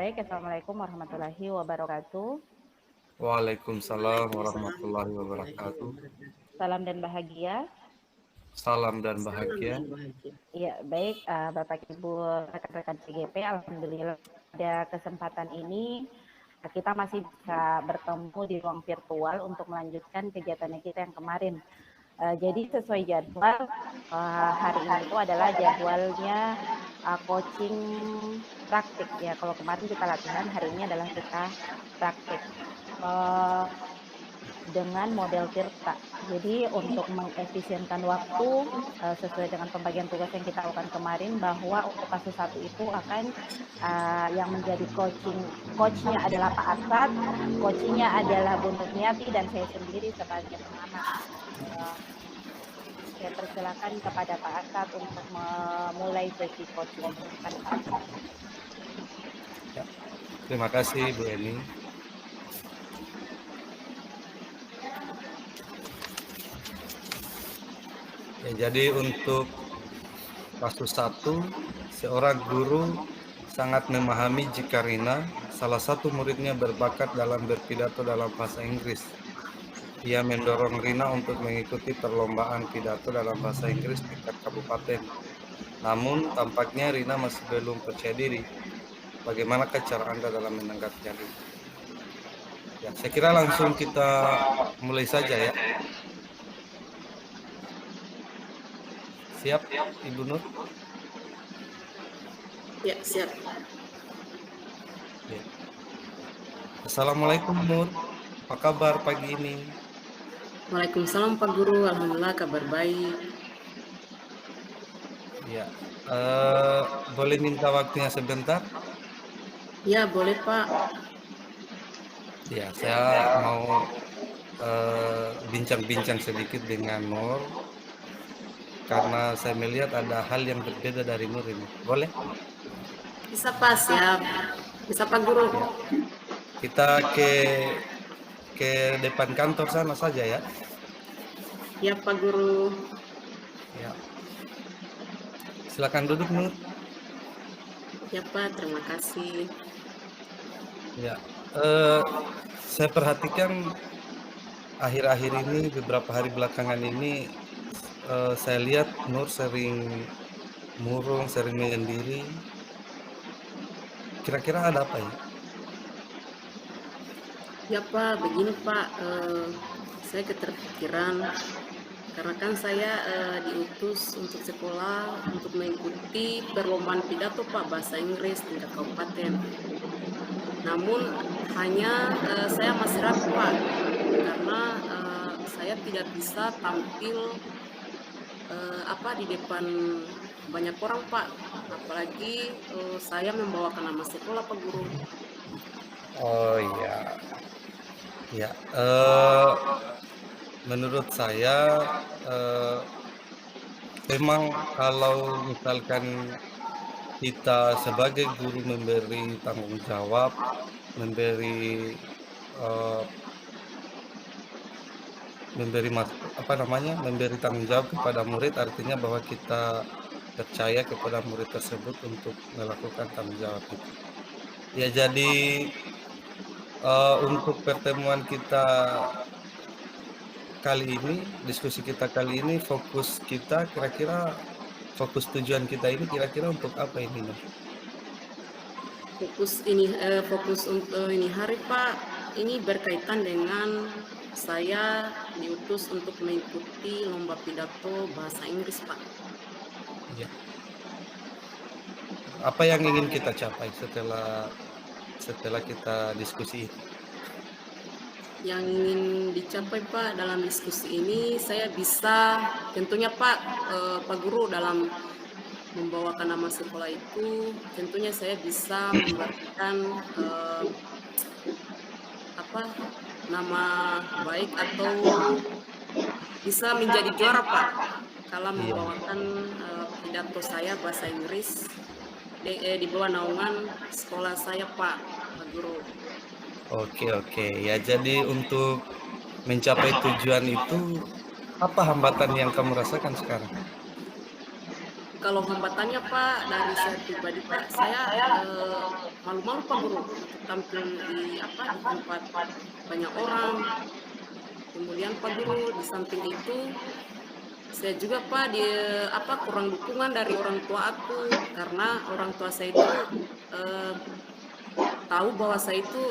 Baik, Assalamualaikum warahmatullahi wabarakatuh. Waalaikumsalam warahmatullahi wabarakatuh. Salam dan bahagia. Salam dan bahagia. Iya, baik, Bapak Ibu rekan-rekan CGP, alhamdulillah pada kesempatan ini kita masih bisa bertemu di ruang virtual untuk melanjutkan kegiatan kita yang kemarin. Jadi sesuai jadwal hari ini itu adalah jadwalnya coaching praktik ya. Kalau kemarin kita latihan, hari ini adalah kita praktik dengan model Tirta. Jadi untuk mengefisienkan waktu sesuai dengan pembagian tugas yang kita lakukan kemarin, bahwa untuk kasus 1 itu akan yang menjadi coachnya adalah Pak Asad, coachingnya adalah Bu Nurniati, dan saya sendiri sebagai pengamat. Saya persilakan kepada Pak Asad untuk memulai sesi coaching. Ya. Terima kasih Bu Eni. Ya, jadi untuk kasus 1, seorang guru sangat memahami jika Rina, salah satu muridnya, berbakat dalam berpidato dalam bahasa Inggris. Ia mendorong Rina untuk mengikuti perlombaan pidato dalam bahasa Inggris tingkat kabupaten. Namun, tampaknya Rina masih belum percaya diri. Bagaimanakah cara Anda dalam menanggapi hal ini? Ya, saya kira langsung kita mulai saja ya. Siap, Ibu Nur? Ya, siap. Ya. Assalamualaikum Nur, apa kabar pagi ini? Waalaikumsalam Pak Guru, alhamdulillah kabar baik. Ya, boleh minta waktunya sebentar? Ya, boleh Pak. Ya, saya mau bincang-bincang sedikit dengan Nur, karena saya melihat ada hal yang berbeda dari Nur ini. Boleh? Bisa Pak, siap. Bisa Pak Guru. Ya. Kita ke depan kantor sana saja ya. Ya Pak Guru. Ya. Silakan duduk Nur. Ya Pak, terima kasih. Ya, saya perhatikan akhir-akhir ini, beberapa hari belakangan ini, saya lihat Nur sering murung, sering menyendiri. Kira-kira ada apa ya? Ya Pak, begini Pak, saya keterpikiran karena kan saya diutus untuk sekolah untuk mengikuti perlombaan pidato Pak bahasa Inggris tingkat kabupaten. Namun hanya saya masih ragu Pak karena saya tidak bisa tampil di depan banyak orang Pak, apalagi saya membawakan nama sekolah Pak Guru. Oh iya, ya. Menurut saya memang kalau misalkan kita sebagai guru memberi tanggung jawab, memberi tanggung jawab kepada murid, artinya bahwa kita percaya kepada murid tersebut untuk melakukan tanggung jawab itu. Ya, jadi untuk pertemuan kita kali ini, diskusi kita kali ini, fokus tujuan kita ini kira-kira untuk apa ini? Fokus untuk ini hari Pak, ini berkaitan dengan saya diutus untuk mengikuti lomba pidato bahasa Inggris Pak. Ya. Apa yang ingin kita capai setelah kita diskusi ini? Yang ingin dicapai Pak dalam diskusi ini, saya bisa tentunya Pak, Pak Guru, dalam membawakan nama sekolah itu, tentunya saya bisa memberikan nama baik atau bisa menjadi juara Pak kalau membawakan pidato saya bahasa Inggris di bawah naungan sekolah saya Pak Guru. Oke. Ya, jadi untuk mencapai tujuan itu, apa hambatan yang kamu rasakan sekarang? Kalau hambatannya Pak, dari saya pribadi Pak, saya malu-malu Pak Guru untuk tampil di di tempat banyak orang. Kemudian Pak Guru, di samping itu saya juga Pak kurang dukungan dari orang tua aku, karena orang tua saya itu eh, tahu bahwa saya itu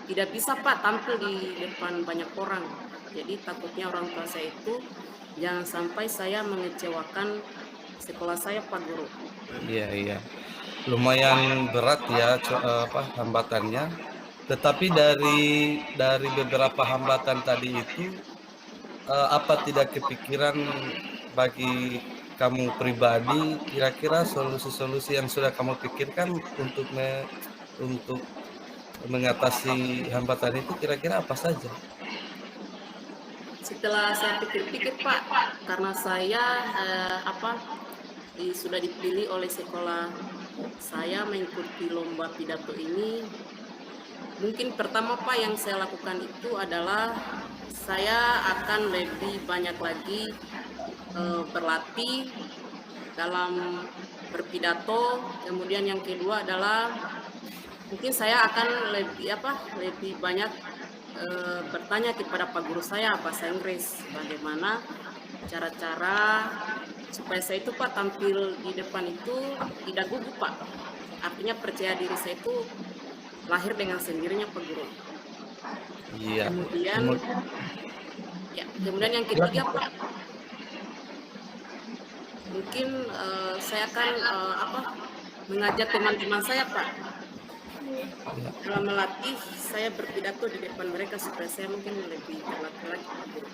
tidak bisa Pak tampil di depan banyak orang. Jadi takutnya orang tua saya itu jangan sampai saya mengecewakan sekolah saya Pak Guru. Iya, iya. Lumayan berat ya hambatannya. Tetapi dari beberapa hambatan tadi itu, apa tidak kepikiran bagi kamu pribadi kira-kira solusi-solusi yang sudah kamu pikirkan untuk mengatasi hambatan itu kira-kira apa saja? Setelah saya pikir-pikir Pak, karena saya sudah dipilih oleh sekolah saya mengikuti lomba pidato ini, mungkin pertama Pak yang saya lakukan itu adalah saya akan lebih banyak lagi berlatih dalam berpidato. Kemudian yang kedua adalah mungkin saya akan lebih banyak bertanya kepada Pak Guru saya bahasa Inggris, bagaimana cara-cara supaya saya itu Pak tampil di depan itu tidak gugup Pak. Artinya percaya diri saya itu lahir dengan sendirinya Pak Guru. Iya. Kemudian yang ketiga Pak, mungkin saya akan mengajak teman-teman saya Pak dalam melatih saya berpidato di depan mereka supaya saya mungkin lebih terlatih lagi Pak Guru.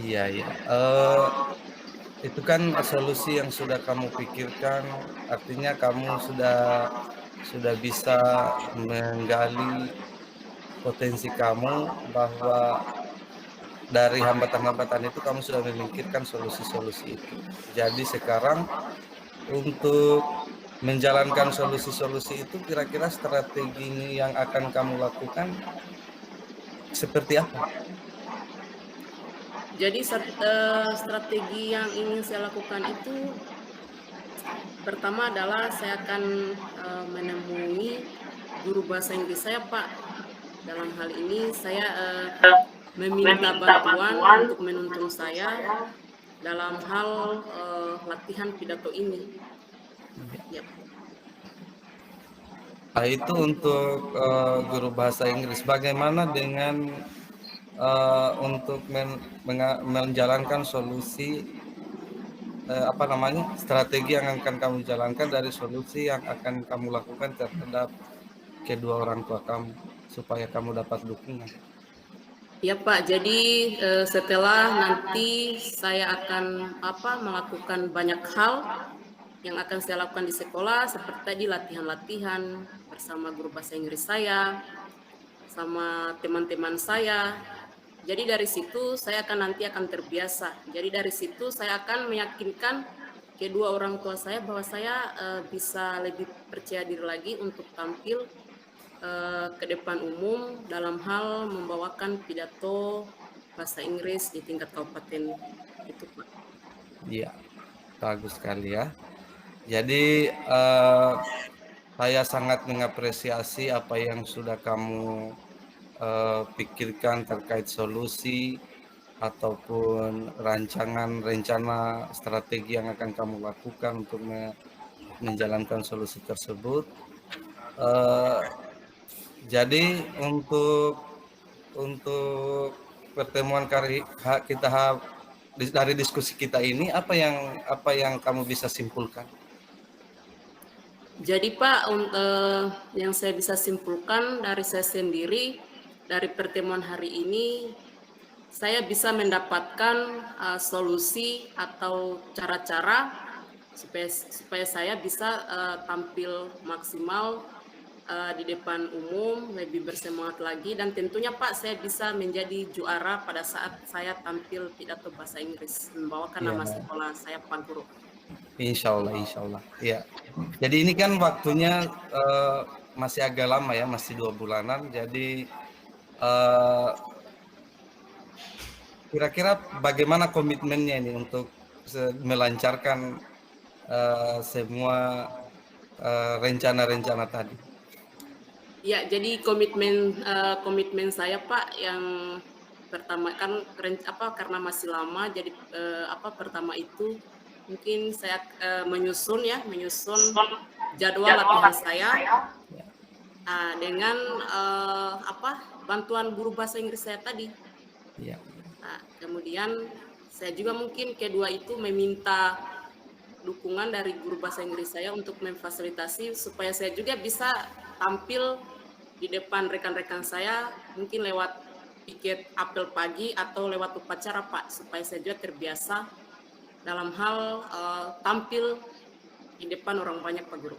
Iya, iya. Itu kan solusi yang sudah kamu pikirkan, artinya kamu sudah bisa menggali potensi kamu, bahwa dari hambatan-hambatan itu kamu sudah memikirkan solusi-solusi itu. Jadi sekarang untuk menjalankan solusi-solusi itu, kira-kira strategi yang akan kamu lakukan seperti apa? Jadi strategi yang ingin saya lakukan itu pertama adalah saya akan menemui guru bahasa Inggris saya Pak. Dalam hal ini saya meminta bantuan untuk menuntun saya dalam hal latihan pidato ini. Yep. Nah, itu untuk guru bahasa Inggris. Bagaimana dengan untuk menjalankan solusi strategi yang akan kamu jalankan dari solusi yang akan kamu lakukan terhadap kedua orang tua kamu supaya kamu dapat dukungan? Ya Pak, jadi setelah nanti saya akan melakukan banyak hal yang akan saya lakukan di sekolah, seperti tadi latihan-latihan bersama guru bahasa Inggris saya, sama teman-teman saya. Jadi dari situ saya nanti akan terbiasa. Jadi dari situ saya akan meyakinkan kedua orang tua saya bahwa saya bisa lebih percaya diri lagi untuk tampil ke depan umum dalam hal membawakan pidato bahasa Inggris di tingkat kabupaten itu Pak. Iya, bagus sekali ya. Jadi saya sangat mengapresiasi apa yang sudah kamu pikirkan terkait solusi ataupun rencana strategi yang akan kamu lakukan untuk menjalankan solusi tersebut. Jadi untuk pertemuan kita dari diskusi kita ini, apa yang kamu bisa simpulkan? Jadi Pak, yang saya bisa simpulkan dari saya sendiri, dari pertemuan hari ini, saya bisa mendapatkan solusi atau cara-cara supaya saya bisa tampil maksimal di depan umum, lebih bersemangat lagi, dan tentunya Pak saya bisa menjadi juara pada saat saya tampil pidato bahasa Inggris, membawakan nama sekolah saya Pak Guru. Insya Allah. Ya. Jadi ini kan waktunya masih agak lama ya, masih 2 bulanan. Jadi kira-kira bagaimana komitmennya ini untuk melancarkan semua rencana-rencana tadi. Ya, jadi komitmen saya Pak yang pertama kan karena masih lama, jadi pertama itu mungkin saya menyusun jadwal latihan saya dengan bantuan guru bahasa Inggris saya tadi. Ya. Nah, kemudian saya juga mungkin kedua itu meminta dukungan dari guru bahasa Inggris saya untuk memfasilitasi supaya saya juga bisa tampil di depan rekan-rekan saya, mungkin lewat piket apel pagi atau lewat upacara Pak, supaya saya juga terbiasa dalam hal tampil di depan orang banyak Pak Guru.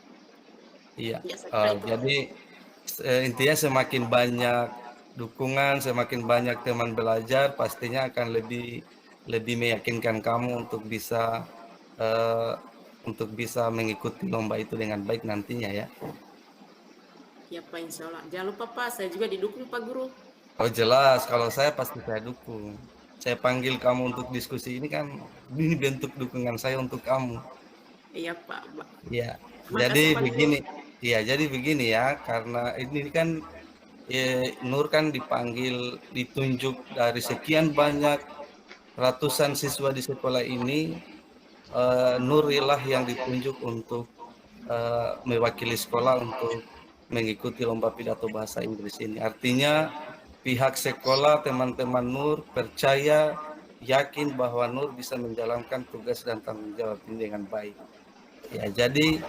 Iya, jadi intinya semakin banyak dukungan, semakin banyak teman belajar, pastinya akan lebih meyakinkan kamu untuk bisa mengikuti lomba itu dengan baik nantinya ya. Ya Pak, insya Allah. Jangan lupa Pak, saya juga didukung Pak Guru. Oh jelas, kalau saya pasti saya dukung. Saya panggil kamu untuk diskusi ini kan, ini bentuk dukungan saya untuk kamu. Iya Pak. Iya, jadi begini. Iya, jadi begini ya, karena ini kan Nur kan ditunjuk dari sekian banyak ratusan siswa di sekolah ini, Nurilah yang ditunjuk untuk mewakili sekolah untuk mengikuti lomba pidato bahasa Inggris ini. Artinya pihak sekolah, teman-teman Nur percaya, yakin bahwa Nur bisa menjalankan tugas dan tanggung jawab ini dengan baik. Ya, jadi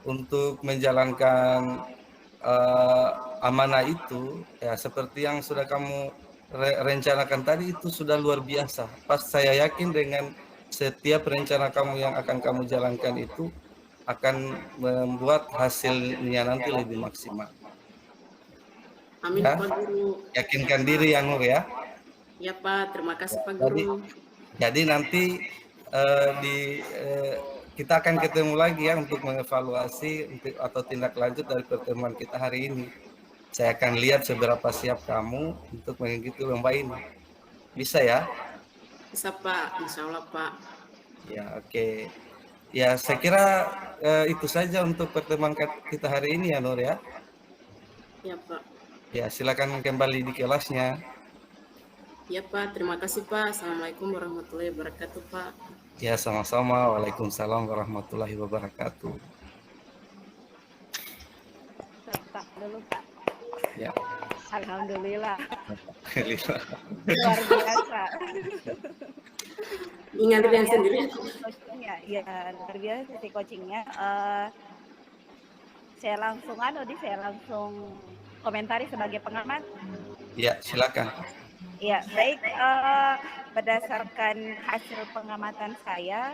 untuk menjalankan amanah itu, ya seperti yang sudah kamu rencanakan tadi itu sudah luar biasa. Pas saya yakin dengan setiap rencana kamu yang akan kamu jalankan itu akan membuat hasilnya nanti lebih maksimal. Amin Ya, Pak Guru. yakinkan diri ya Nur ya. Ya Pak, terima kasih Pak Guru. Jadi nanti kita akan ketemu lagi ya untuk mengevaluasi atau tindak lanjut dari pertemuan kita hari ini. Saya akan lihat seberapa siap kamu untuk mengikuti lomba ini. Bisa ya? Bisa Pak, insya Allah Pak. Ya oke. Ya saya kira itu saja untuk pertemuan kita hari ini ya Nur ya. Ya Pak. Ya silakan kembali di kelasnya. Ya Pak, terima kasih Pak. Assalamualaikum warahmatullahi wabarakatuh Pak. Ya sama-sama. Waalaikumsalam warahmatullahi wabarakatuh. Pak dulu Pak. Ya. Alhamdulillah. Luar biasa. Ingat yang sendiri. Coachingnya, ya luar biasa sisi coachingnya. Saya langsung komentari sebagai pengamat. Ya silakan. Ya baik, berdasarkan hasil pengamatan saya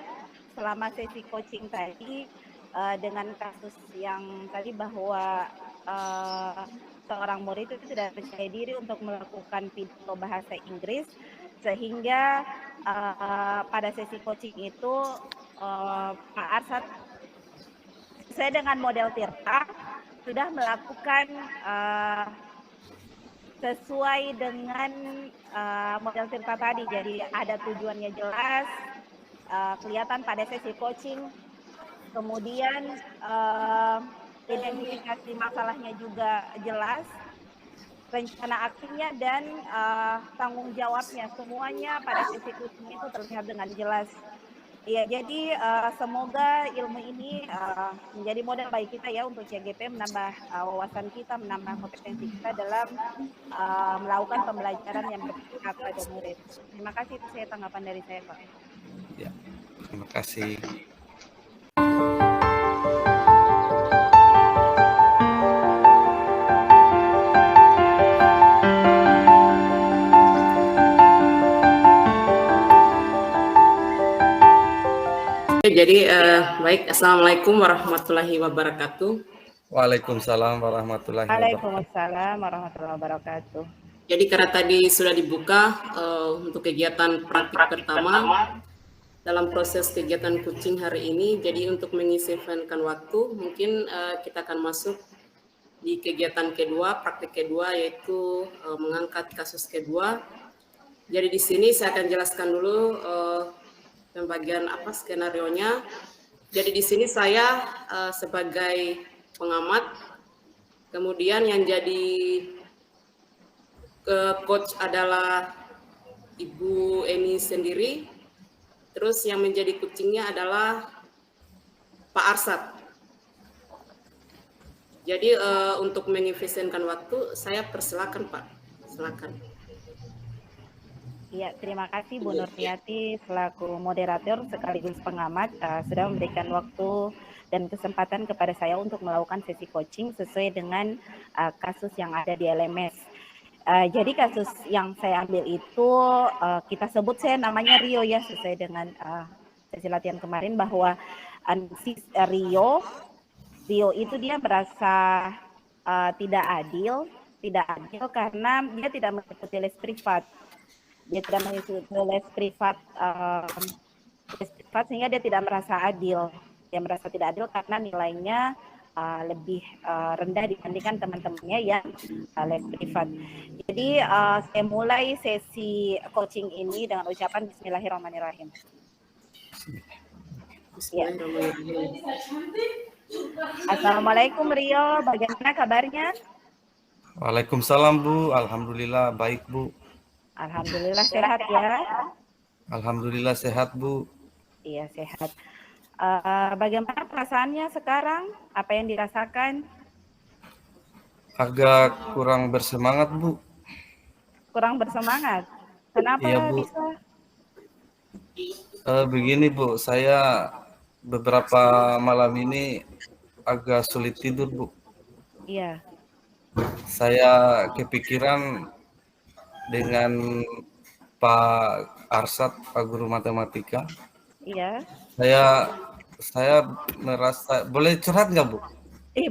selama sesi coaching tadi dengan kasus yang tadi bahwa seorang murid itu tidak percaya diri untuk melakukan pidato bahasa Inggris, sehingga pada sesi coaching itu Pak Arsad sesuai dengan model Tirta sudah melakukan sesuai dengan model Tirta tadi. Jadi ada tujuannya jelas, kelihatan pada sesi coaching, kemudian identifikasi masalahnya juga jelas, rencana aksinya dan tanggung jawabnya, semuanya pada sesi coaching itu terlihat dengan jelas. Ya, jadi semoga ilmu ini menjadi model bagi kita ya untuk CGP, menambah wawasan kita, menambah kompetensi kita dalam melakukan pembelajaran yang berpihak pada murid. Terima kasih, itu saya tanggapan dari saya Pak. Ya, terima kasih. Jadi baik, Assalamualaikum warahmatullahi wabarakatuh. Waalaikumsalam warahmatullahi wabarakatuh. Waalaikumsalam warahmatullahi wabarakatuh. Jadi karena tadi sudah dibuka untuk kegiatan praktik pertama dalam proses kegiatan coaching hari ini, jadi untuk mengisi waktu, mungkin kita akan masuk di kegiatan kedua, praktik kedua, yaitu mengangkat kasus kedua. Jadi di sini saya akan jelaskan dulu pembagian apa skenarionya. Jadi di sini saya sebagai pengamat, kemudian yang jadi coach adalah Ibu Eni sendiri, terus yang menjadi coachingnya adalah Pak Arsat. Jadi untuk mengefisienkan waktu, saya persilakan Pak, silakan. Ya, terima kasih Bu Nurniati selaku moderator sekaligus pengamat sudah memberikan waktu dan kesempatan kepada saya untuk melakukan sesi coaching sesuai dengan kasus yang ada di LMS. Jadi kasus yang saya ambil itu kita sebut saya namanya Rio ya, sesuai dengan sesi latihan kemarin, bahwa Rio itu dia merasa tidak adil karena dia tidak mengikuti les privat. Dia tidak mengikuti les privat sehingga dia tidak merasa adil. Dia merasa tidak adil karena nilainya lebih rendah dibandingkan teman-temannya yang les privat. Jadi saya mulai sesi coaching ini dengan ucapan Bismillahirrahmanirrahim. Bismillahirrahmanirrahim. Assalamualaikum Rio, bagaimana kabarnya? Waalaikumsalam Bu, alhamdulillah baik Bu. Alhamdulillah sehat ya. Alhamdulillah sehat Bu. Iya sehat. Bagaimana perasaannya sekarang? Apa yang dirasakan? Agak kurang bersemangat Bu. Kurang bersemangat. Kenapa Iya Bu. bisa? Begini Bu, saya beberapa malam ini agak sulit tidur Bu. Iya. Saya kepikiran dengan Pak Arsat, Pak Guru Matematika. Iya. Saya merasa, boleh curhat nggak Bu?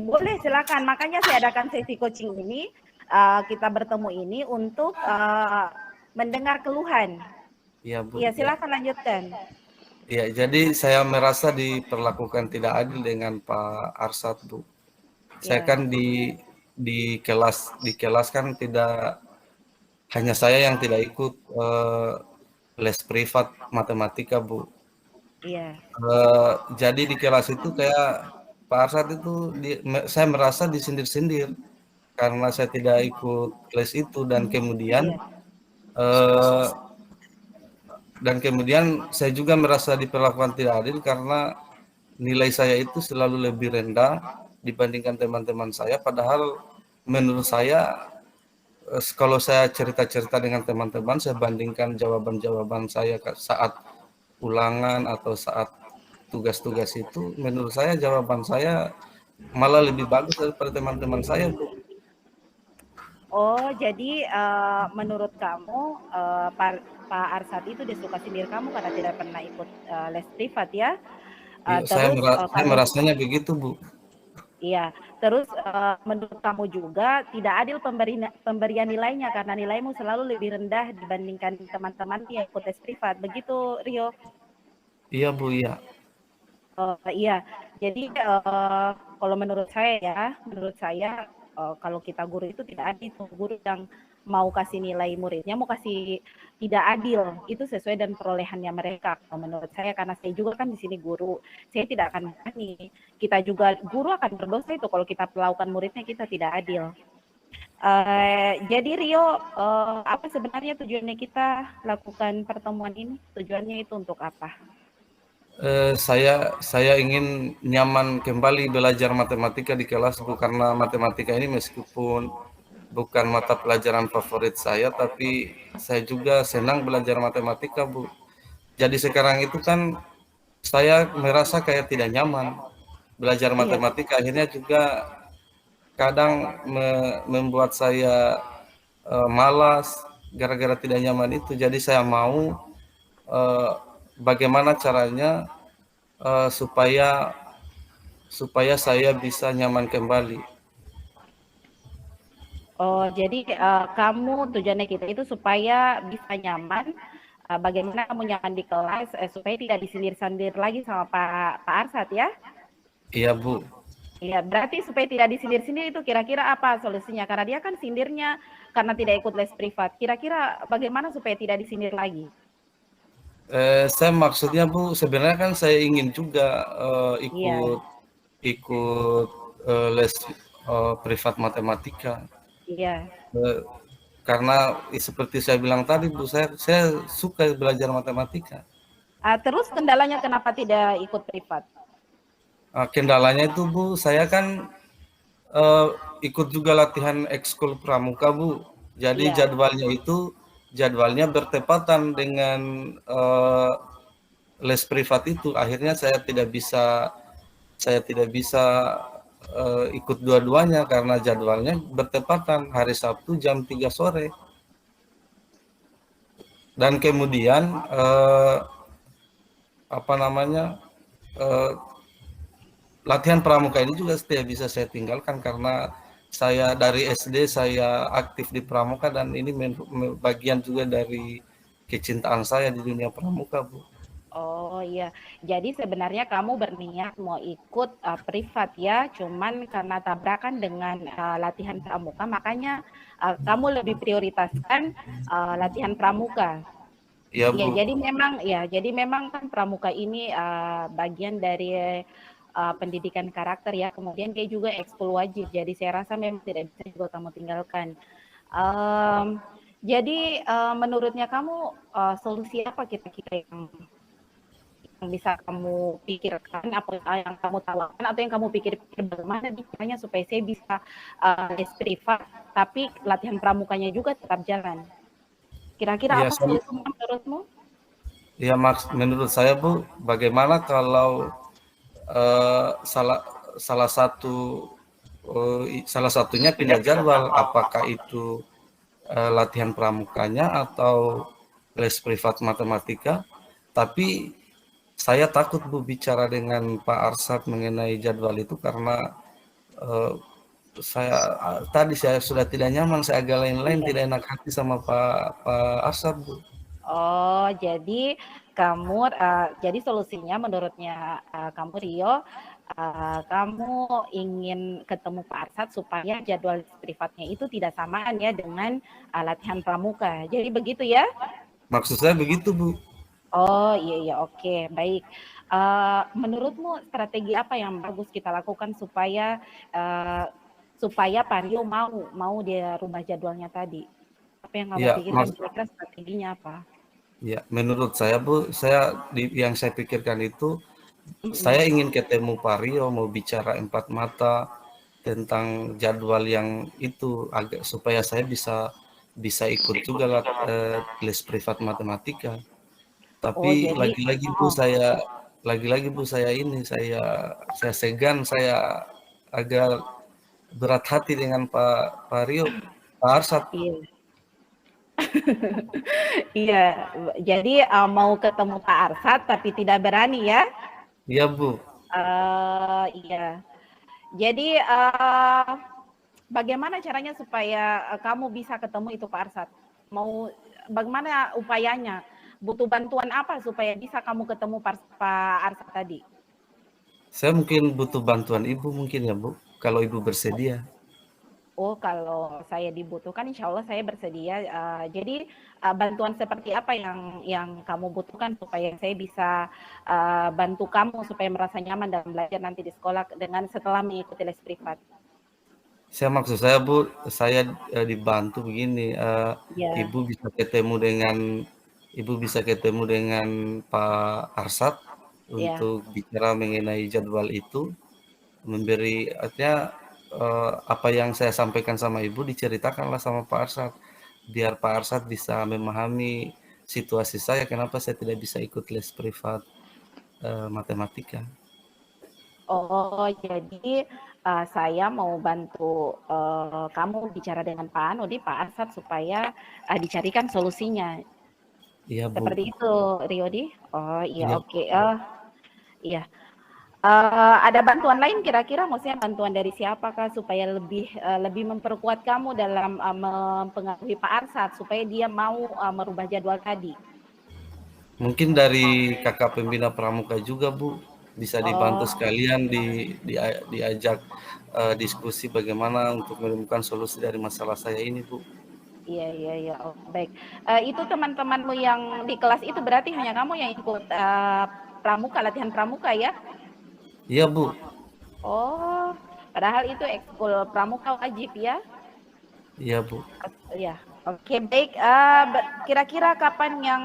Boleh silakan. Makanya saya adakan sesi coaching ini. Kita bertemu ini untuk mendengar keluhan. Iya Bu. Iya silakan lanjutkan. Ya, jadi saya merasa diperlakukan tidak adil dengan Pak Arsat Bu. Saya kan di kelas kan tidak hanya saya yang tidak ikut les privat matematika Bu. Iya. Jadi di kelas itu kayak Pak Arsat itu saya merasa disindir-sindir karena saya tidak ikut les itu, dan kemudian saya juga merasa diperlakukan tidak adil karena nilai saya itu selalu lebih rendah dibandingkan teman-teman saya, padahal menurut saya kalau saya cerita-cerita dengan teman-teman, saya bandingkan jawaban-jawaban saya saat ulangan atau saat tugas-tugas itu, menurut saya jawaban saya malah lebih bagus daripada teman-teman saya Bu. Oh, jadi menurut kamu Pak Arsat itu dia suka sindir kamu karena tidak pernah ikut les privat ya? Saya merasanya begitu Bu. Iya, terus menurut kamu juga tidak adil pemberian nilainya karena nilaimu selalu lebih rendah dibandingkan teman-teman yang ikut les privat, begitu Rio? Iya Bu, iya. Iya, jadi kalau menurut saya kalau kita guru itu tidak adil, guru yang mau kasih nilai muridnya, mau kasih tidak adil, itu sesuai dengan perolehannya mereka. Kalau menurut saya, karena saya juga kan di sini guru, saya tidak akan berani. Kita juga guru akan berdosa itu kalau kita perlakukan muridnya kita tidak adil. Jadi Rio, apa sebenarnya tujuannya kita lakukan pertemuan ini? Tujuannya itu untuk apa? Saya ingin nyaman kembali belajar matematika di kelas Bu, karena matematika ini meskipun bukan mata pelajaran favorit saya, tapi saya juga senang belajar matematika Bu. Jadi sekarang itu kan saya merasa kayak tidak nyaman belajar matematika, akhirnya juga kadang membuat saya malas gara-gara tidak nyaman itu. Jadi saya mau bagaimana caranya supaya saya bisa nyaman kembali. Oh, jadi kamu tujuannya kita itu supaya bisa nyaman. Bagaimana kamu nyaman di kelas supaya tidak disindir-sindir lagi sama Pak Arsat ya? Iya Bu. Iya, berarti supaya tidak disindir-sindir itu kira-kira apa solusinya? Karena dia kan sindirnya karena tidak ikut les privat. Kira-kira bagaimana supaya tidak disindir lagi? Saya maksudnya Bu, sebenarnya kan saya ingin juga Iya, ikut ikut les privat matematika. iya. Eh, karena seperti saya bilang tadi Bu, saya suka belajar matematika. Terus kendalanya kenapa tidak ikut privat? Kendalanya itu Bu, saya kan eh, ikut juga latihan ekskul pramuka Bu. Jadi Iya. jadwalnya bertepatan dengan eh, les privat itu. Akhirnya saya tidak bisa ikut dua-duanya karena jadwalnya bertepatan hari Sabtu jam 3 sore. Dan kemudian apa namanya eh, latihan pramuka ini juga tidak bisa saya tinggalkan karena saya dari SD saya aktif di pramuka dan ini bagian juga dari kecintaan saya di dunia pramuka, Bu. Oh iya, jadi sebenarnya kamu berniat mau ikut privat ya, cuman karena tabrakan dengan latihan pramuka, makanya kamu lebih prioritaskan latihan pramuka. Ya, Ya, Bu. jadi memang kan pramuka ini bagian dari pendidikan karakter ya. Kemudian dia juga ekskul wajib. Jadi saya rasa memang tidak bisa juga kamu tinggalkan. Um, jadi menurutnya kamu solusi apa kira-kira yang bisa kamu pikirkan, apa yang kamu tawarkan atau yang kamu pikir-pikir bagaimana caranya supaya saya bisa les privat tapi latihan pramukanya juga tetap jalan. Kira-kira Ya, apa solusinya menurutmu? ya menurut saya Bu, bagaimana kalau salah salah satu salah satunya pindah jadwal, apakah itu latihan pramukanya atau les privat matematika. Tapi saya takut Bu bicara dengan Pak Arsad mengenai jadwal itu karena eh, tadi saya sudah tidak nyaman, saya agak lain-lain, Iya. tidak enak hati sama Pak Arsad Bu. Oh, jadi jadi solusinya menurutnya kamu Rio, kamu ingin ketemu Pak Arsad supaya jadwal privatnya itu tidak samaan ya dengan latihan pramuka. Jadi begitu ya? Maksud saya begitu Bu. Oh iya iya oke baik. Menurutmu strategi apa yang bagus kita lakukan uh, supaya Pak Rio mau dia rubah jadwalnya tadi? Apa yang kamu Ya, pikirkan kira-kira strateginya apa? ya, menurut saya Bu, yang saya pikirkan itu saya Mm-mm. ingin ketemu Pak Rio, mau bicara empat mata tentang jadwal yang itu agak supaya saya bisa bisa ikut juga lah les privat matematika. Oh Tapi jadi, oh, lagi-lagi Bu saya segan, saya agak berat hati dengan Pak Rio, Pak Arsad. iya. Iya, jadi mau ketemu Pak Arsad tapi tidak berani ya? Iya Bu. Iya. Jadi bagaimana caranya supaya kamu bisa ketemu itu Pak Arsad? Mau bagaimana upayanya? Butuh bantuan apa supaya bisa kamu ketemu Pak Arsad tadi? Saya mungkin butuh bantuan Ibu mungkin ya Bu, kalau Ibu bersedia. Oh, kalau saya dibutuhkan, insya Allah saya bersedia. Jadi bantuan seperti apa yang kamu butuhkan supaya saya bisa bantu kamu supaya merasa nyaman dalam belajar nanti di sekolah dengan setelah mengikuti les privat. Maksud saya Bu, saya dibantu begini, Ya, Ibu bisa ketemu dengan Pak Arsad ya. untuk bicara mengenai jadwal itu, memberi artinya apa yang saya sampaikan sama Ibu diceritakanlah sama Pak Arsad, biar Pak Arsad bisa memahami situasi saya, kenapa saya tidak bisa ikut les privat matematika. Oh, jadi saya mau bantu kamu bicara dengan Pak Anudi, Pak Arsad supaya dicarikan solusinya. Iya Bu, Seperti itu, Riodi. Oh iya, iya. oke. Iya. Ada bantuan lain kira-kira, maksudnya bantuan dari siapakah supaya lebih memperkuat kamu dalam mempengaruhi Pak Arsad supaya dia mau merubah jadwal tadi? Mungkin dari kakak pembina pramuka juga Bu, bisa dibantu Oh, sekalian diajak diskusi bagaimana untuk menemukan solusi dari masalah saya ini Bu. Iya, iya, iya. Oh, baik. Itu teman-temanmu yang di kelas itu berarti hanya kamu yang ikut pramuka, latihan pramuka ya? Iya Bu, Oh, padahal itu ekskul pramuka wajib ya? iya Bu. Ya, oke, baik. Kira-kira kapan yang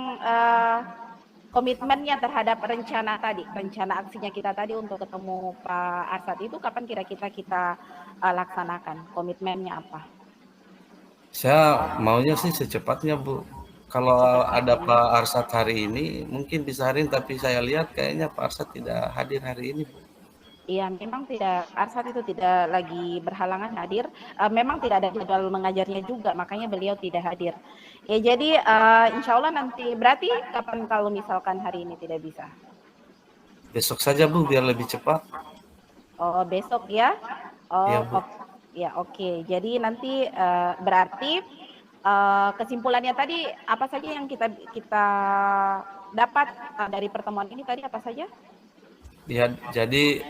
komitmennya terhadap rencana tadi, rencana aksinya kita tadi untuk ketemu Pak Arsad itu kapan kira-kira kita laksanakan? Komitmennya apa? Saya maunya sih secepatnya Bu. Kalau ada Secepatnya. Pak Arsad hari ini, mungkin bisa hari ini, tapi saya lihat kayaknya Pak Arsad tidak hadir hari ini Bu. Iya, memang tidak, Arsad itu tidak lagi berhalangan hadir. Memang tidak ada jadwal mengajarnya juga, makanya beliau tidak hadir. Ya, jadi insya Allah nanti, berarti kapan kalau misalkan hari ini tidak bisa? Besok saja Bu, biar lebih cepat. Oh, besok ya? Iya Oh, Bu. ya oke. Jadi nanti berarti kesimpulannya tadi apa saja yang kita kita dapat dari pertemuan ini tadi apa saja? Ya, jadi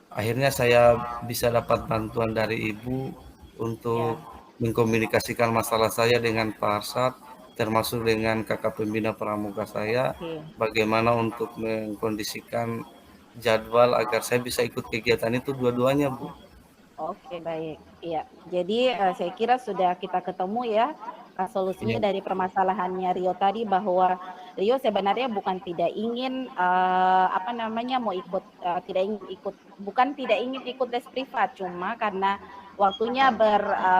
akhirnya saya bisa dapat bantuan dari Ibu untuk Ya, mengkomunikasikan masalah saya dengan Pak Arsad, termasuk dengan kakak pembina pramuka saya, oke. bagaimana untuk mengkondisikan jadwal agar saya bisa ikut kegiatan itu dua-duanya, Bu. Oke, baik. Iya. Jadi saya kira sudah kita ketemu ya Iya, solusinya dari permasalahannya Rio tadi bahwa Rio sebenarnya bukan tidak ingin apa namanya mau ikut tidak ingin ikut bukan tidak ingin ikut les privat cuma karena waktunya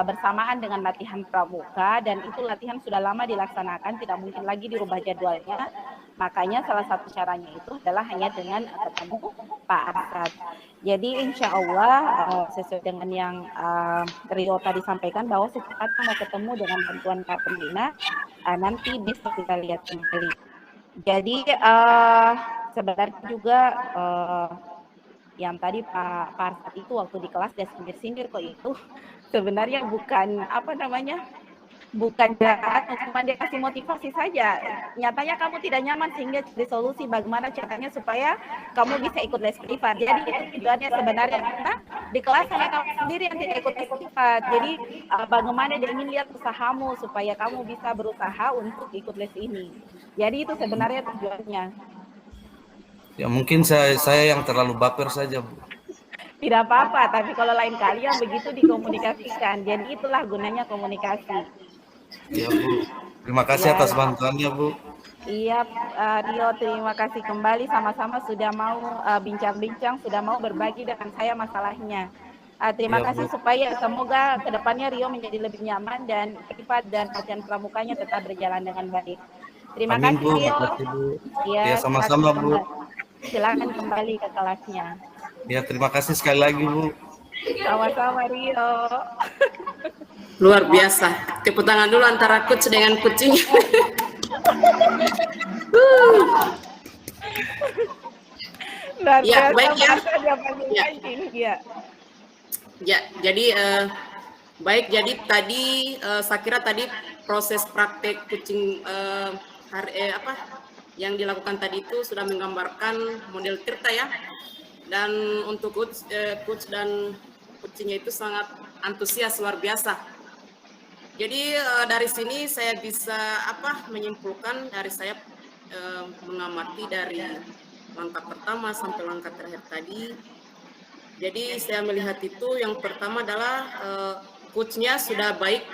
bersamaan dengan latihan pramuka dan itu latihan sudah lama dilaksanakan tidak mungkin lagi dirubah jadwalnya. Makanya salah satu caranya itu adalah hanya dengan ketemu Pak Arsad. Jadi insya Allah sesuai dengan yang Rio tadi sampaikan bahwa secepatnya mau ketemu dengan bantuan Pak Pembina, nanti besok kita lihat kembali. Jadi sebenarnya juga yang tadi Pak Arsad itu waktu di kelas dia sindir-sindir kok itu sebenarnya bukan apa namanya bukan jahat, cuma dia kasih motivasi saja. Nyatanya kamu tidak nyaman sehingga cari solusi bagaimana caranya supaya kamu bisa ikut les privat. Jadi itu tujuannya sebenarnya karena di kelas hanya kamu sendiri yang tidak ikut les privat. Jadi bagaimana dia ingin lihat usahamu supaya kamu bisa berusaha untuk ikut les ini. Jadi itu sebenarnya tujuannya. ya mungkin saya yang terlalu baper saja, Bu. Tidak apa-apa, tapi kalau lain kali yang begitu dikomunikasikan. Jadi itulah gunanya komunikasi. Ya, Bu. Terima kasih Ya, atas bantuannya, Bu. iya, Rio, terima kasih kembali sama-sama sudah mau bincang-bincang, sudah mau berbagi dengan saya masalahnya. Terima Ya, kasih Bu. supaya semoga kedepannya Rio menjadi lebih nyaman dan privat dan latihan pramukanya tetap berjalan dengan baik. Terima Amin, kasih Bu. Rio. Makasih, Bu. Ya, Ya, sama-sama, Bu. silakan kembali ke kelasnya. Ya, terima kasih sekali lagi, Bu. Sama-sama Rio. Luar biasa. Tepuk tangan dulu antara coach dengan kucing. Luar Ya, biasa baik ya. bahasa dia panggil Ya. anjing. Ya. Ya, jadi baik. Jadi tadi saya kira tadi proses praktek kucing apa yang dilakukan tadi itu sudah menggambarkan model Tirta ya. Dan untuk coach dan kucingnya itu sangat antusias luar biasa. Jadi dari sini saya bisa menyimpulkan dari saya mengamati dari langkah pertama sampai langkah terakhir tadi. Jadi saya melihat itu yang pertama adalah coachnya sudah baik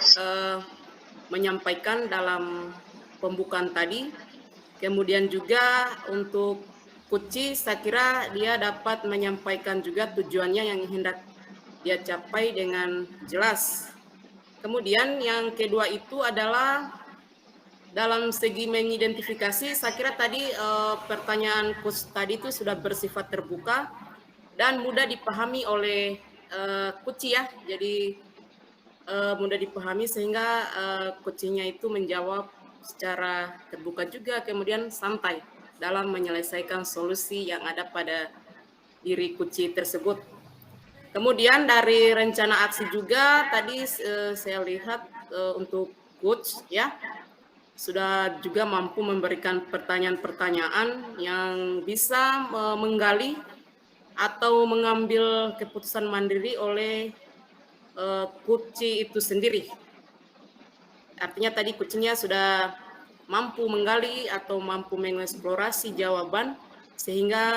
menyampaikan dalam pembukaan tadi. Kemudian juga untuk Kuci, saya kira dia dapat menyampaikan juga tujuannya yang hendak dia capai dengan jelas. Kemudian yang kedua itu adalah dalam segi mengidentifikasi, saya kira tadi pertanyaan Coach tadi itu sudah bersifat terbuka dan mudah dipahami oleh Kuci ya. Jadi mudah dipahami sehingga Kucinya itu menjawab secara terbuka juga, kemudian santai dalam menyelesaikan solusi yang ada pada diri Kuci tersebut. Kemudian dari rencana aksi juga tadi saya lihat untuk coach ya sudah juga mampu memberikan pertanyaan-pertanyaan yang bisa menggali atau mengambil keputusan mandiri oleh Kuci itu sendiri. artinya tadi kucingnya sudah mampu menggali atau mampu mengeksplorasi jawaban, sehingga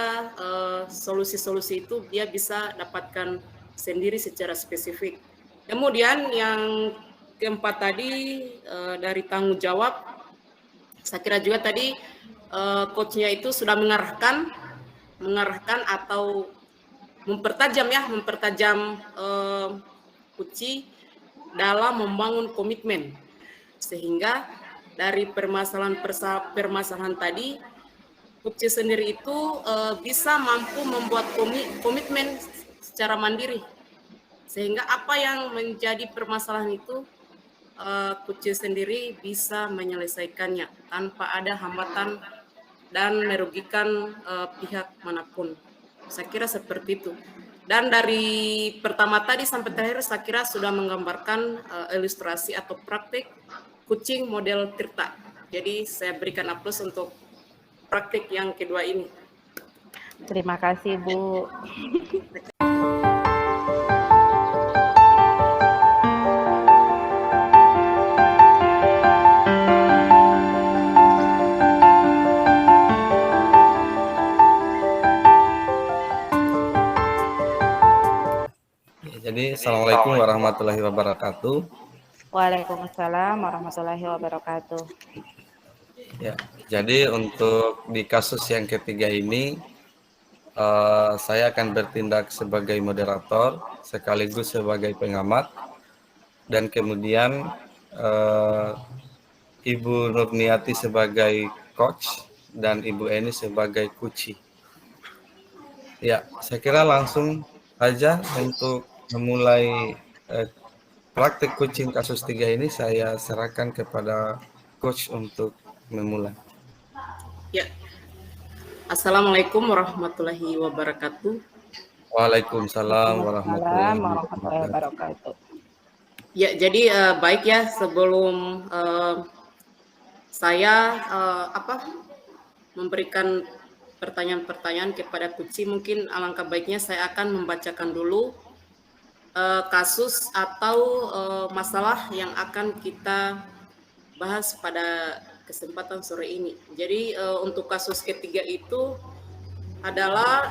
solusi-solusi itu dia bisa dapatkan sendiri secara spesifik. Kemudian yang keempat tadi dari tanggung jawab, saya kira juga tadi coachnya itu sudah mengarahkan atau mempertajam Kuci dalam membangun komitmen, sehingga dari permasalahan tadi Kuci sendiri itu bisa mampu membuat komitmen secara mandiri, sehingga apa yang menjadi permasalahan itu Kuci sendiri bisa menyelesaikannya tanpa ada hambatan dan merugikan pihak manapun. Saya kira seperti itu. Dan dari pertama tadi sampai terakhir saya kira sudah menggambarkan ilustrasi atau praktik kucing model Tirta. Jadi saya berikan aplaus untuk praktik yang kedua ini. Terima kasih, Bu. Jadi Assalamualaikum warahmatullahi wabarakatuh. Waalaikumsalam warahmatullahi wabarakatuh. Ya, jadi untuk di kasus yang ketiga ini saya akan bertindak sebagai moderator sekaligus sebagai pengamat, dan kemudian Ibu Nurniati sebagai coach dan Ibu Eni sebagai kuci. Ya, saya kira langsung aja untuk memulai praktik kucing kasus 3 ini saya serahkan kepada coach untuk memulai. Ya. Assalamualaikum warahmatullahi wabarakatuh. Waalaikumsalam warahmatullahi wabarakatuh. Ya, jadi baik ya, sebelum saya memberikan pertanyaan-pertanyaan kepada Kuci, mungkin alangkah baiknya saya akan membacakan dulu kasus atau masalah yang akan kita bahas pada kesempatan sore ini. Jadi untuk kasus ketiga itu adalah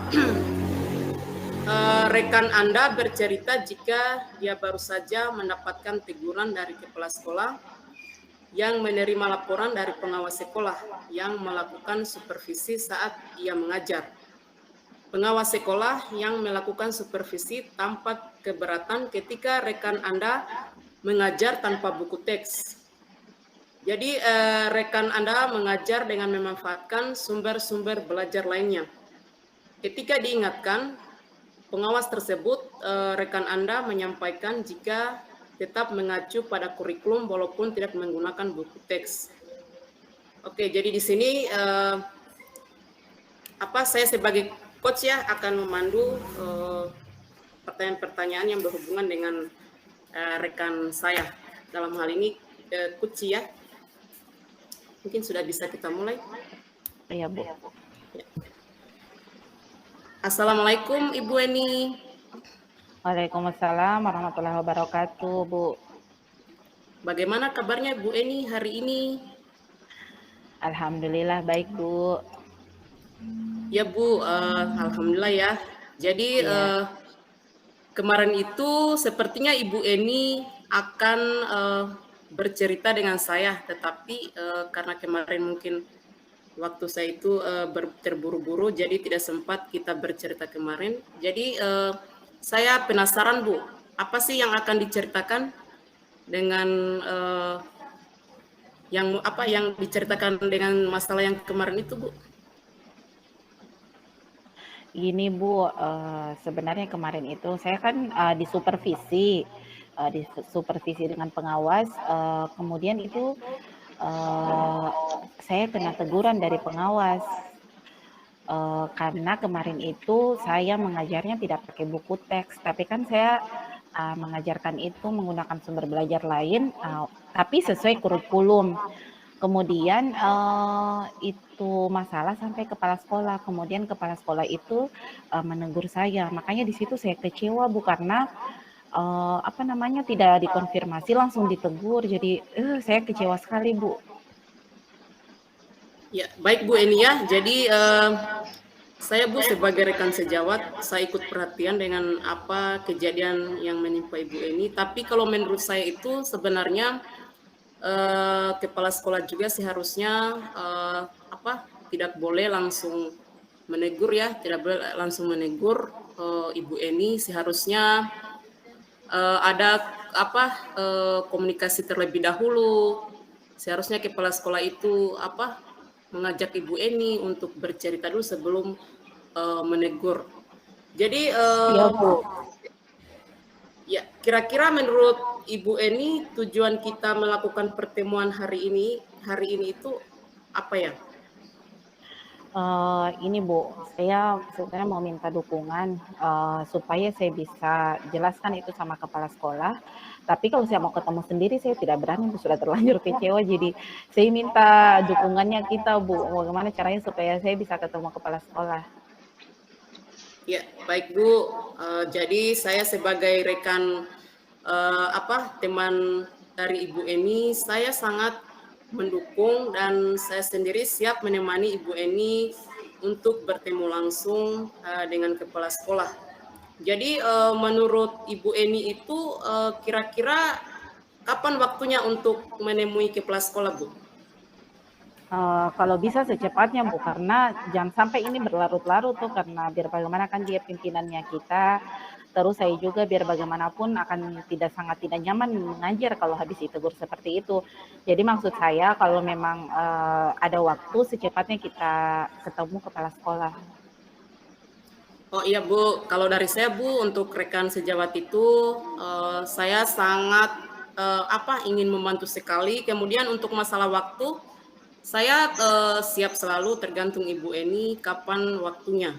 rekan Anda bercerita jika dia baru saja mendapatkan teguran dari kepala sekolah yang menerima laporan dari pengawas sekolah yang melakukan supervisi saat ia mengajar. Pengawas sekolah yang melakukan supervisi tampak keberatan ketika rekan Anda mengajar tanpa buku teks. Jadi rekan Anda mengajar dengan memanfaatkan sumber-sumber belajar lainnya. Ketika diingatkan, pengawas tersebut, rekan Anda menyampaikan jika tetap mengacu pada kurikulum walaupun tidak menggunakan buku teks. Oke, jadi di sini saya sebagai coach ya akan memandu pertanyaan-pertanyaan yang berhubungan dengan rekan saya. Dalam hal ini Kuci ya. Mungkin sudah bisa kita mulai. Iya, Bu. Ya. Assalamualaikum Ibu Eni. Waalaikumsalam warahmatullahi wabarakatuh, Bu. Bagaimana kabarnya Bu Eni hari ini? Alhamdulillah baik, Bu. Ya Bu, alhamdulillah ya. Jadi kemarin itu sepertinya Ibu Eni akan bercerita dengan saya, tetapi karena kemarin mungkin waktu saya itu terburu-buru, jadi tidak sempat kita bercerita kemarin. Jadi saya penasaran Bu, apa sih yang akan diceritakan dengan yang diceritakan dengan masalah yang kemarin itu Bu? Gini Bu, sebenarnya kemarin itu saya kan disupervisi dengan pengawas, kemudian itu saya kena teguran dari pengawas karena kemarin itu saya mengajarnya tidak pakai buku teks, tapi kan saya mengajarkan itu menggunakan sumber belajar lain, tapi sesuai kurikulum. Kemudian itu masalah sampai kepala sekolah. Kemudian kepala sekolah itu menegur saya. Makanya di situ saya kecewa Bu, karena apa namanya, tidak dikonfirmasi, langsung ditegur. Jadi, saya kecewa sekali, Bu. Ya, baik Bu Eni ya. Jadi saya Bu sebagai rekan sejawat, saya ikut perhatian dengan apa kejadian yang menimpa Ibu Eni. Tapi kalau menurut saya itu sebenarnya kepala sekolah juga seharusnya tidak boleh langsung menegur ya, tidak boleh langsung menegur Ibu Eni. Seharusnya ada komunikasi terlebih dahulu. Seharusnya kepala sekolah itu mengajak Ibu Eni untuk bercerita dulu sebelum menegur. Jadi Iya, Bu. ya, kira-kira menurut Ibu Eni tujuan kita melakukan pertemuan hari ini itu apa ya? Ini Bu, saya sebenarnya mau minta dukungan supaya saya bisa jelaskan itu sama kepala sekolah. Tapi kalau saya mau ketemu sendiri, saya tidak berani, Bu, sudah terlanjur kecewa. Jadi saya minta dukungannya kita, Bu. Bagaimana caranya supaya saya bisa ketemu kepala sekolah? Ya, baik Bu. Jadi saya sebagai rekan teman dari Ibu Eni, saya sangat mendukung dan saya sendiri siap menemani Ibu Eni untuk bertemu langsung dengan kepala sekolah. Jadi menurut Ibu Eni itu kira-kira kapan waktunya untuk menemui kepala sekolah, Bu? Kalau bisa secepatnya, Bu, karena jangan sampai ini berlarut-larut tuh, karena biar bagaimana kan dia pimpinannya kita. Terus saya juga biar bagaimanapun akan sangat tidak nyaman mengajar kalau habis ditegur seperti itu. Jadi maksud saya kalau memang ada waktu secepatnya kita ketemu kepala sekolah. Oh iya Bu, kalau dari saya Bu untuk rekan sejawat itu saya sangat ingin membantu sekali. Kemudian untuk masalah waktu saya siap selalu, tergantung Ibu Eni kapan waktunya.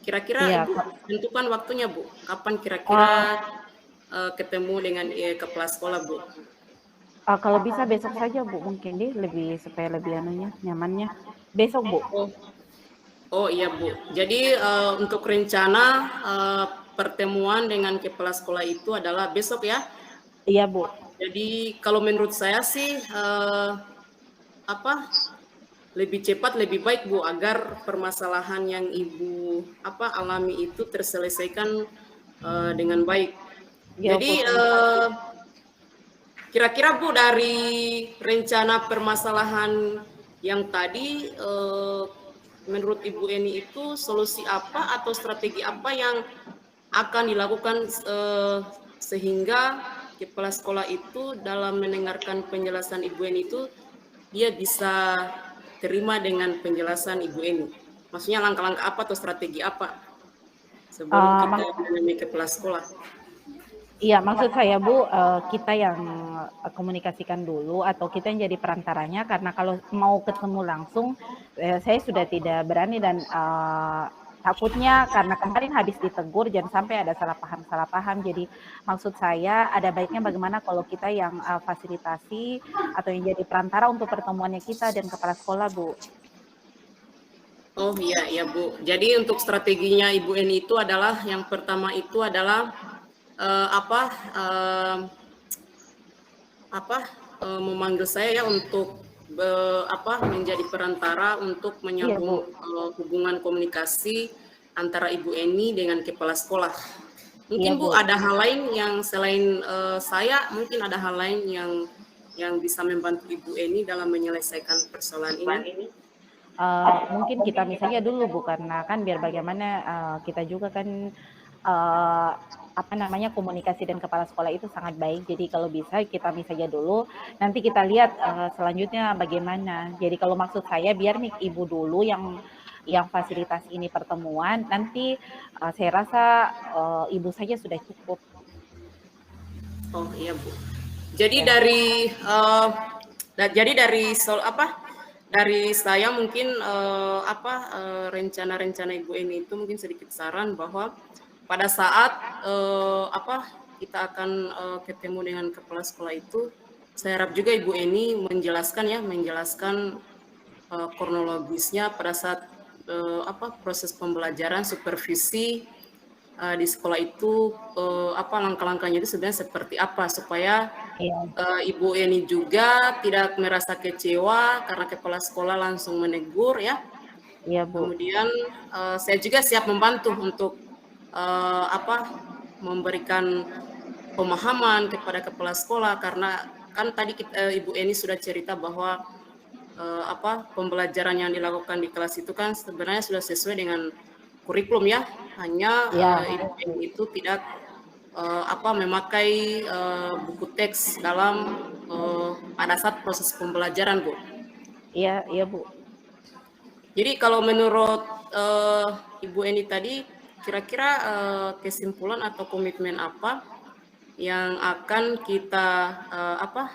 Kira-kira Iya, Ibu tentukan waktunya Bu, kapan kira-kira ketemu dengan kepala sekolah Bu? kalau bisa besok saja, Bu, mungkin deh supaya lebih nyamannya. Besok, Bu. Oh iya Bu, jadi untuk rencana pertemuan dengan kepala sekolah itu adalah besok ya. Iya, Bu. Jadi kalau menurut saya sih lebih cepat lebih baik Bu, agar permasalahan yang Ibu alami itu terselesaikan dengan baik. Ya, Jadi Bu. kira-kira Bu dari rencana permasalahan yang tadi menurut Ibu Eni itu solusi apa atau strategi apa yang akan dilakukan sehingga kepala sekolah itu dalam mendengarkan penjelasan Ibu Eni itu dia bisa terima dengan penjelasan Ibu Eni? Maksudnya langkah-langkah apa atau strategi apa sebelum kita menemui kepala sekolah? Iya, maksud saya Bu, kita yang komunikasikan dulu atau kita yang jadi perantaranya, karena kalau mau ketemu langsung, saya sudah tidak berani dan takutnya karena kemarin habis ditegur jangan sampai ada salah paham. Jadi maksud saya ada baiknya bagaimana kalau kita yang fasilitasi atau yang jadi perantara untuk pertemuannya kita dan kepala sekolah, Bu. Oh iya Bu. Jadi untuk strateginya Ibu Eni itu adalah yang pertama itu adalah memanggil saya ya untuk menjadi perantara untuk menyambung hubungan komunikasi antara Ibu Eni dengan kepala sekolah. Mungkin Bu ada hal lain yang selain saya, mungkin ada hal lain yang bisa membantu Ibu Eni dalam menyelesaikan persoalan ini. Mungkin kita misalnya dulu Bu, karena kan biar bagaimana kita juga kan komunikasi dan kepala sekolah itu sangat baik. Jadi kalau bisa kita misalnya dulu, nanti kita lihat selanjutnya bagaimana. Jadi kalau maksud saya biar nih Ibu dulu yang fasilitas ini pertemuan, nanti saya rasa Ibu saja sudah cukup. Oh iya Bu. Jadi dari saya mungkin rencana-rencana Ibu Eni itu mungkin sedikit saran bahwa pada saat kita akan ketemu dengan kepala sekolah itu, saya harap juga Ibu Eni menjelaskan kronologisnya pada saat proses pembelajaran, supervisi di sekolah itu apa langkah-langkahnya itu sebenarnya seperti apa supaya Iya, Ibu Eni juga tidak merasa kecewa karena kepala sekolah langsung menegur ya. iya Bu. Kemudian saya juga siap membantu untuk apa memberikan pemahaman kepada kepala sekolah karena kan tadi Ibu Eni sudah cerita bahwa apa pembelajaran yang dilakukan di kelas itu kan sebenarnya sudah sesuai dengan kurikulum ya. Hanya Iya, Ibu Eni itu tidak apa memakai buku teks dalam pada saat proses pembelajaran, Bu. iya, iya Bu. Jadi kalau menurut Ibu Eni tadi, kira-kira kesimpulan atau komitmen apa yang akan kita apa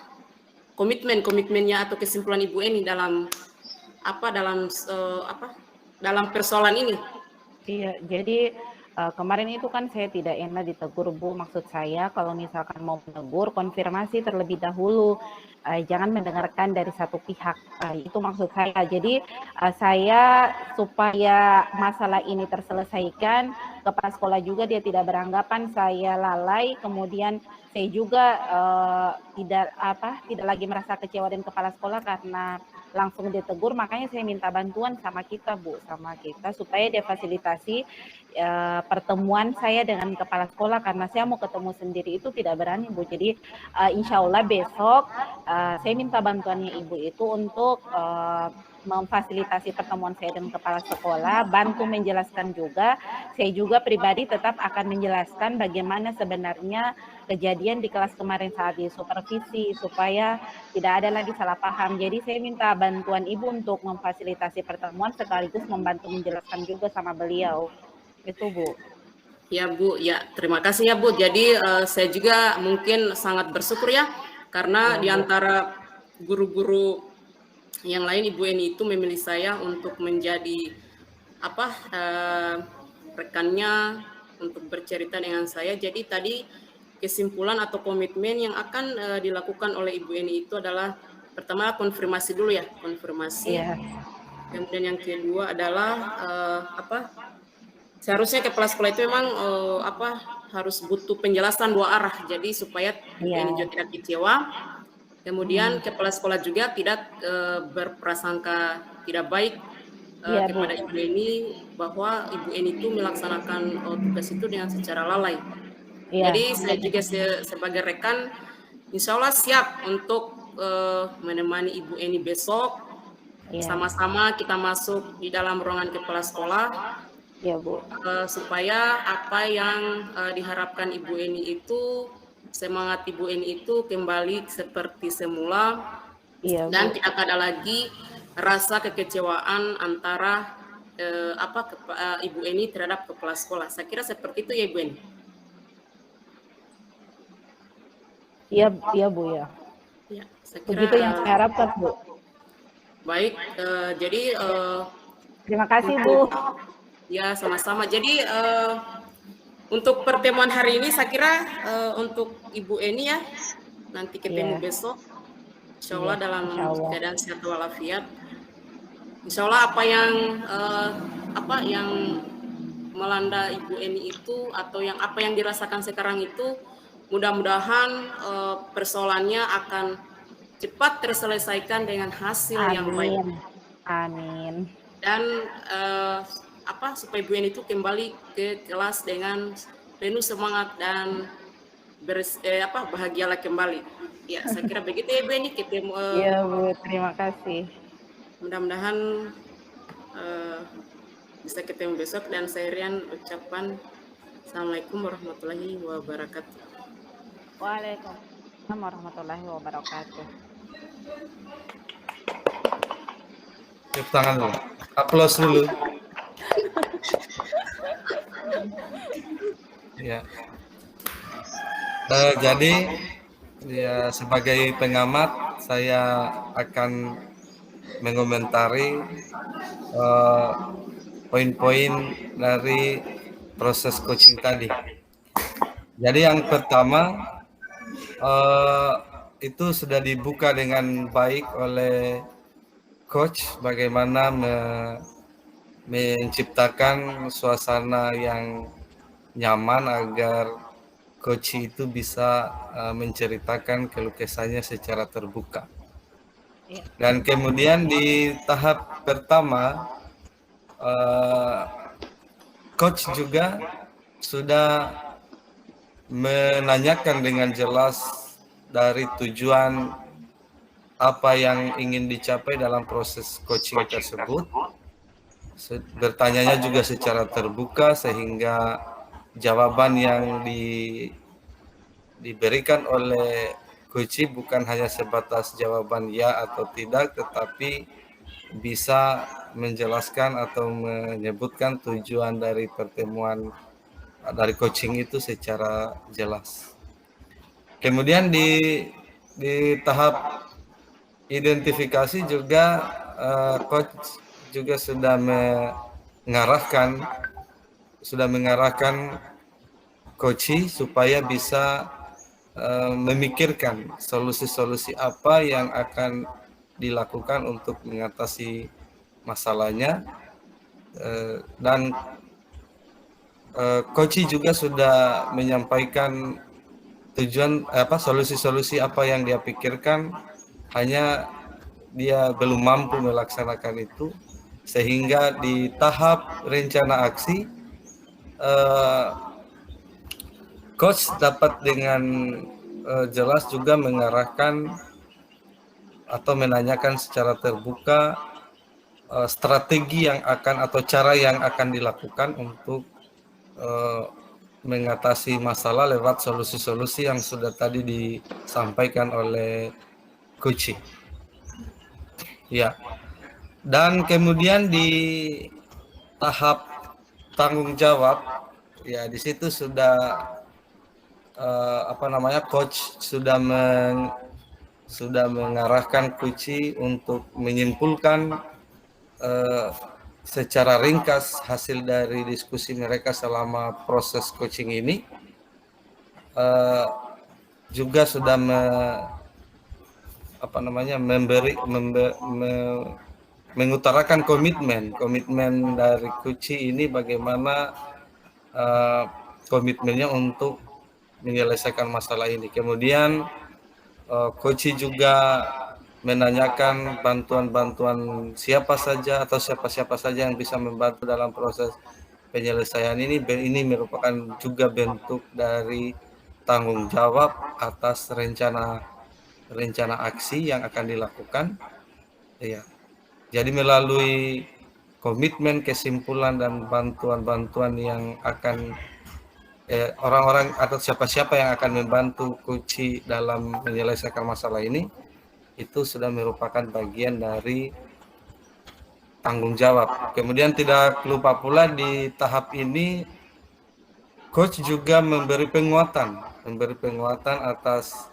komitmennya atau kesimpulan Ibu Eni dalam apa dalam persoalan ini? Iya, jadi kemarin itu kan saya tidak enak ditegur Bu. Maksud saya kalau misalkan mau menegur, konfirmasi terlebih dahulu. Jangan mendengarkan dari satu pihak. Itu maksud saya. Jadi saya supaya masalah ini terselesaikan, kepala sekolah juga dia tidak beranggapan saya lalai. Kemudian saya juga tidak lagi merasa kecewa dengan kepala sekolah karena langsung ditegur, makanya saya minta bantuan sama kita Bu, sama kita supaya difasilitasi pertemuan saya dengan kepala sekolah karena saya mau ketemu sendiri itu tidak berani Bu. Jadi insya Allah besok saya minta bantuannya Ibu itu untuk memfasilitasi pertemuan saya dengan kepala sekolah, bantu menjelaskan juga. Saya juga pribadi tetap akan menjelaskan bagaimana sebenarnya kejadian di kelas kemarin saat di supervisi supaya tidak ada lagi salah paham. Jadi saya minta bantuan Ibu untuk memfasilitasi pertemuan sekaligus membantu menjelaskan juga sama beliau. Itu Bu. Ya Bu, ya terima kasih ya Bu. Jadi saya juga mungkin sangat bersyukur ya karena Ya, di Bu. antara guru-guru yang lain Ibu Eni itu memilih saya untuk menjadi apa rekannya untuk bercerita dengan saya. Jadi tadi kesimpulan atau komitmen yang akan dilakukan oleh Ibu Eni itu adalah pertama konfirmasi dulu ya, konfirmasi. Iya. Kemudian yang kedua adalah apa? Seharusnya kepala sekolah itu memang apa harus butuh penjelasan dua arah. Jadi supaya Ibu Eni juga tidak kecewa. Kemudian kepala sekolah juga tidak berprasangka tidak baik kepada Ibu Eni bahwa Ibu Eni itu melaksanakan tugas itu dengan secara lalai. Iya. Jadi saya juga sebagai rekan, insya Allah siap untuk menemani Ibu Eni besok. Sama-sama kita masuk di dalam ruangan kepala sekolah. Ya Bu. Supaya apa yang diharapkan Ibu Eni itu, semangat Ibu Eni itu kembali seperti semula. Iya, dan tidak ada lagi rasa kekecewaan antara Ibu Eni terhadap kepala sekolah. Saya kira seperti itu ya Ibu Eni. Iya, iya Bu ya. Ya, saya kira, begitu yang saya harapkan Bu. Baik, jadi terima kasih Bu. Ya sama-sama. Jadi untuk pertemuan hari ini saya kira untuk Ibu Eni ya nanti ketemu besok. Insya Allah dalam keadaan sehat walafiat. Insya Allah apa yang melanda Ibu Eni itu atau apa yang dirasakan sekarang itu mudah-mudahan persoalannya akan cepat terselesaikan dengan hasil yang baik. Amin. Dan supaya Ibu Eni itu kembali ke kelas dengan penuh semangat dan bahagialah kembali. Ya, saya kira begitu ya Ibu Eni. Iya Bu, terima kasih. Mudah-mudahan bisa ketemu besok dan saya Rian ucapan Assalamualaikum warahmatullahi wabarakatuh. Waalaikumsalam warahmatullahi wabarakatuh. Tepuk tangan dulu. Aplaus dulu. Ya. Jadi ya sebagai pengamat saya akan mengomentari poin-poin dari proses coaching tadi. Jadi yang pertama itu sudah dibuka dengan baik oleh coach bagaimana menciptakan suasana yang nyaman agar coach itu bisa menceritakan keluh kesahnya secara terbuka. Iya. Dan kemudian di tahap pertama, coach juga sudah menanyakan dengan jelas dari tujuan apa yang ingin dicapai dalam proses coaching tersebut. Bertanyanya juga secara terbuka sehingga jawaban yang diberikan oleh coach bukan hanya sebatas jawaban ya atau tidak, tetapi bisa menjelaskan atau menyebutkan tujuan dari pertemuan dari coaching itu secara jelas. Kemudian di tahap identifikasi juga coach juga sudah mengarahkan coach supaya bisa memikirkan solusi-solusi apa yang akan dilakukan untuk mengatasi masalahnya, dan coach juga sudah menyampaikan tujuan solusi-solusi apa yang dia pikirkan, hanya dia belum mampu melaksanakan itu, sehingga di tahap rencana aksi coach dapat dengan jelas juga mengarahkan atau menanyakan secara terbuka strategi yang akan atau cara yang akan dilakukan untuk mengatasi masalah lewat solusi-solusi yang sudah tadi disampaikan oleh coach. Ya. Dan kemudian di tahap tanggung jawab, ya di situ sudah coach sudah mengarahkan coach untuk menyimpulkan secara ringkas hasil dari diskusi mereka selama proses coaching ini. Juga sudah mengutarakan komitmen dari coach ini, bagaimana komitmennya untuk menyelesaikan masalah ini. Kemudian coach juga menanyakan bantuan-bantuan siapa saja yang bisa membantu dalam proses penyelesaian ini. Ini merupakan juga bentuk dari tanggung jawab atas rencana aksi yang akan dilakukan. Ya. Jadi melalui komitmen, kesimpulan, dan bantuan-bantuan yang akan orang-orang atau siapa-siapa yang akan membantu coach dalam menyelesaikan masalah ini, itu sudah merupakan bagian dari tanggung jawab. Kemudian tidak lupa pula di tahap ini coach juga memberi penguatan atas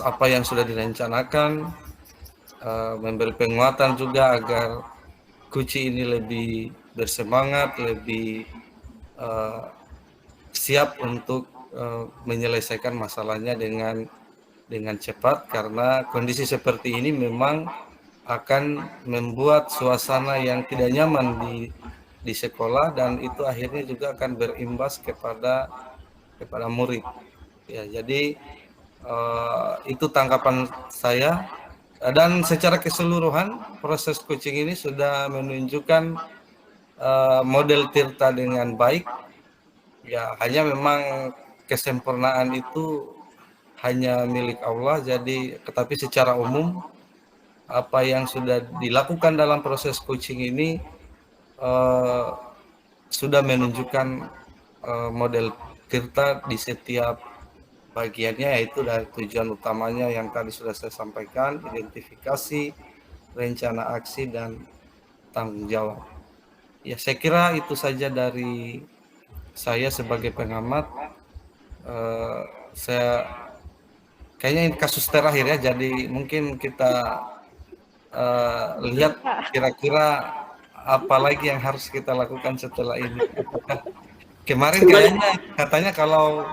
apa yang sudah direncanakan, memberi penguatan juga agar coach ini lebih bersemangat, lebih siap untuk menyelesaikan masalahnya dengan cepat, karena kondisi seperti ini memang akan membuat suasana yang tidak nyaman di sekolah, dan itu akhirnya juga akan berimbas kepada murid. Ya, jadi itu tanggapan saya, dan secara keseluruhan proses coaching ini sudah menunjukkan model Tirta dengan baik. Ya, hanya memang kesempurnaan itu hanya milik Allah. Jadi, tetapi secara umum apa yang sudah dilakukan dalam proses coaching ini sudah menunjukkan model Tirta di setiap bagiannya, yaitu dari tujuan utamanya yang tadi sudah saya sampaikan, identifikasi, rencana aksi, dan tanggung jawab. Ya, saya kira itu saja dari saya sebagai pengamat. Saya kayaknya ini kasus terakhir ya, jadi mungkin kita lihat kira-kira apa lagi yang harus kita lakukan setelah ini. Kemarin kayaknya katanya kalau